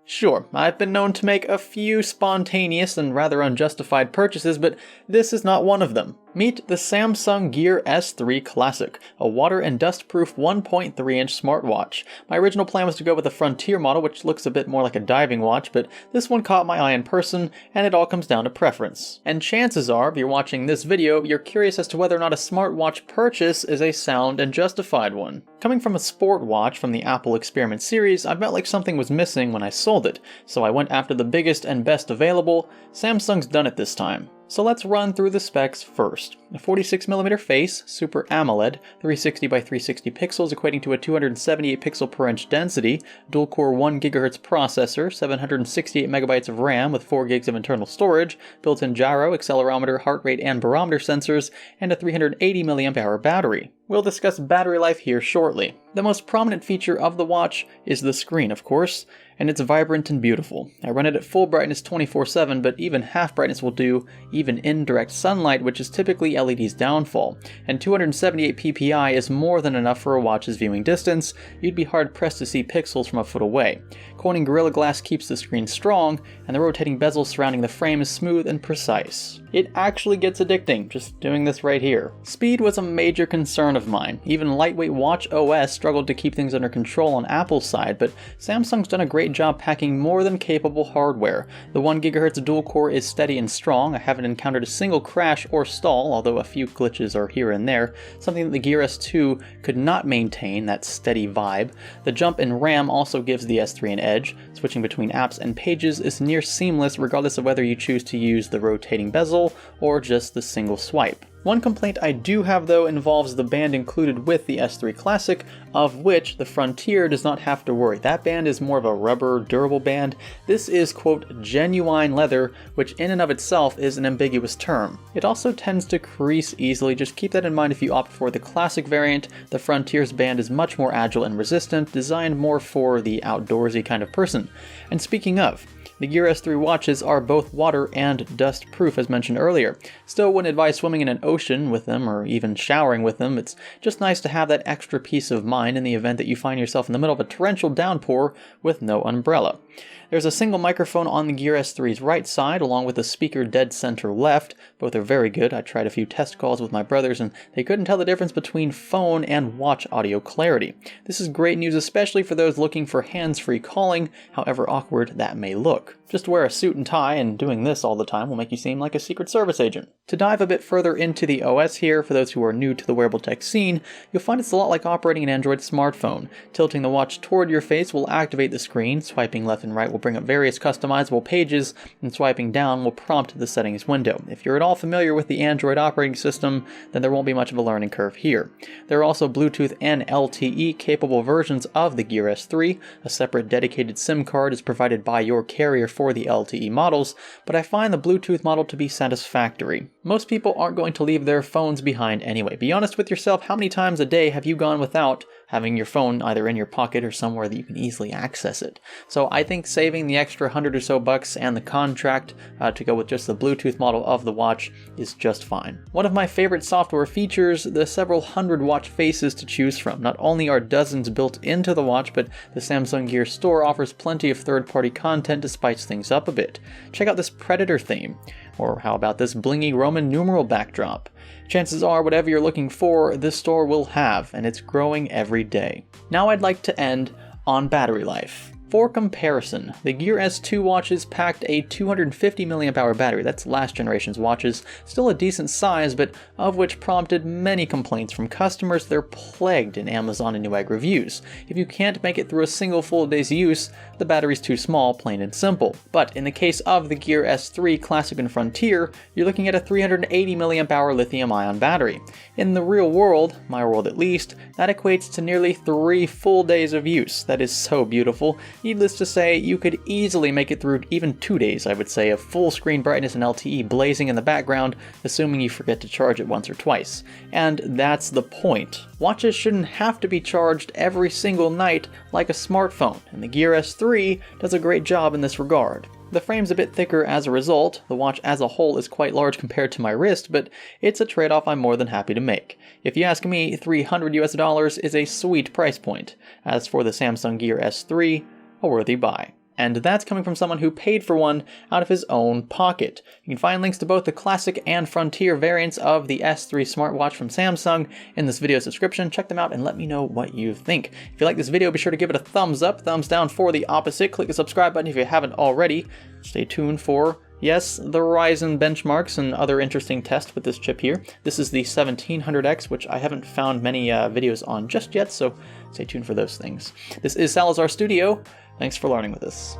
Sure, I've been known to make a few spontaneous and rather unjustified purchases, but this is not one of them. Meet the Samsung Gear S3 Classic, a water and dust-proof 1.3-inch smartwatch. My original plan was to go with the Frontier model, which looks a bit more like a diving watch, but this one caught my eye in person, and it all comes down to preference. And chances are, if you're watching this video, you're curious as to whether or not a smartwatch purchase is a sound and justified one. Coming from a sport watch from the Apple Experiment series, I felt like something was missing when I sold it, so I went after the biggest and best available. Samsung's done it this time. So let's run through the specs first. A 46mm face, Super AMOLED, 360 by 360 pixels equating to a 278 pixel per inch density, dual-core 1GHz processor, 768MB of RAM with 4GB of internal storage, built-in gyro, accelerometer, heart rate, and barometer sensors, and a 380mAh battery. We'll discuss battery life here shortly. The most prominent feature of the watch is the screen, of course, and it's vibrant and beautiful. I run it at full brightness 24/7, but even half brightness will do, even in direct sunlight, which is typically LED's downfall. And 278 ppi is more than enough for a watch's viewing distance. You'd be hard-pressed to see pixels from a foot away. Corning Gorilla Glass keeps the screen strong, and the rotating bezel surrounding the frame is smooth and precise. It actually gets addicting, just doing this right here. Speed was a major concern of mine. Even lightweight Watch OS struggled to keep things under control on Apple's side, but Samsung's done a great job packing more than capable hardware. The 1GHz dual core is steady and strong. I haven't encountered a single crash or stall, although a few glitches are here and there, something that the Gear S2 could not maintain, that steady vibe. The jump in RAM also gives the S3 an edge. Switching between apps and pages is near seamless regardless of whether you choose to use the rotating bezel or just the single swipe. One complaint I do have though involves the band included with the S3 Classic, of which the Frontier does not have to worry. That band is more of a rubber, durable band. This is, quote, genuine leather, which in and of itself is an ambiguous term. It also tends to crease easily. Just keep that in mind if you opt for the Classic variant. The Frontier's band is much more agile and resistant, designed more for the outdoorsy kind of person. And speaking of, the Gear S3 watches are both water and dust proof as mentioned earlier. Still wouldn't advise swimming in an ocean with them or even showering with them. It's just nice to have that extra peace of mind in the event that you find yourself in the middle of a torrential downpour with no umbrella. There's a single microphone on the Gear S3's right side, along with a speaker dead center left. Both are very good. I tried a few test calls with my brothers, and they couldn't tell the difference between phone and watch audio clarity. This is great news, especially for those looking for hands-free calling, however awkward that may look. Just wear a suit and tie, and doing this all the time will make you seem like a Secret Service agent. To dive a bit further into the OS here, for those who are new to the wearable tech scene, you'll find it's a lot like operating an Android smartphone. Tilting the watch toward your face will activate the screen, swiping left and right will bring up various customizable pages, and swiping down will prompt the settings window. If you're at all familiar with the Android operating system, then there won't be much of a learning curve here. There are also Bluetooth and LTE capable versions of the Gear S3. A separate dedicated SIM card is provided by your carrier for the LTE models, but I find the Bluetooth model to be satisfactory. Most people aren't going to leave their phones behind anyway. Be honest with yourself, how many times a day have you gone without having your phone either in your pocket or somewhere that you can easily access it? So I think saving the extra $100 or so and the contract to go with just the Bluetooth model of the watch is just fine. One of my favorite software features, the several hundred watch faces to choose from. Not only are dozens built into the watch, but the Samsung Gear Store offers plenty of third-party content to spice things up a bit. Check out this Predator theme. Or how about this blingy Roman numeral backdrop? Chances are whatever you're looking for, this store will have, and it's growing every day. Now I'd like to end on battery life. For comparison, the Gear S2 watches packed a 250mAh battery. That's last generation's watches, still a decent size, but of which prompted many complaints from customers. They're plagued in Amazon and Newegg reviews. If you can't make it through a single full day's use, the battery's too small, plain and simple. But in the case of the Gear S3 Classic and Frontier, you're looking at a 380mAh lithium-ion battery. In the real world, my world at least, that equates to nearly 3 full days of use. That is so beautiful. Needless to say, you could easily make it through even 2 days, I would say, of full screen brightness and LTE blazing in the background, assuming you forget to charge it once or twice. And that's the point. Watches shouldn't have to be charged every single night like a smartphone, and the Gear S3 does a great job in this regard. The frame's a bit thicker as a result. The watch as a whole is quite large compared to my wrist, but it's a trade-off I'm more than happy to make. If you ask me, $300 is a sweet price point. As for the Samsung Gear S3, a worthy buy. And that's coming from someone who paid for one out of his own pocket. You can find links to both the Classic and Frontier variants of the S3 smartwatch from Samsung in this video's description. Check them out and let me know what you think. If you like this video, be sure to give it a thumbs up, thumbs down for the opposite. Click the subscribe button if you haven't already. Stay tuned for, yes, the Ryzen benchmarks and other interesting tests with this chip here. This is the 1700X, which I haven't found many videos on just yet, so stay tuned for those things. This is Salazar Studio. Thanks for learning with us.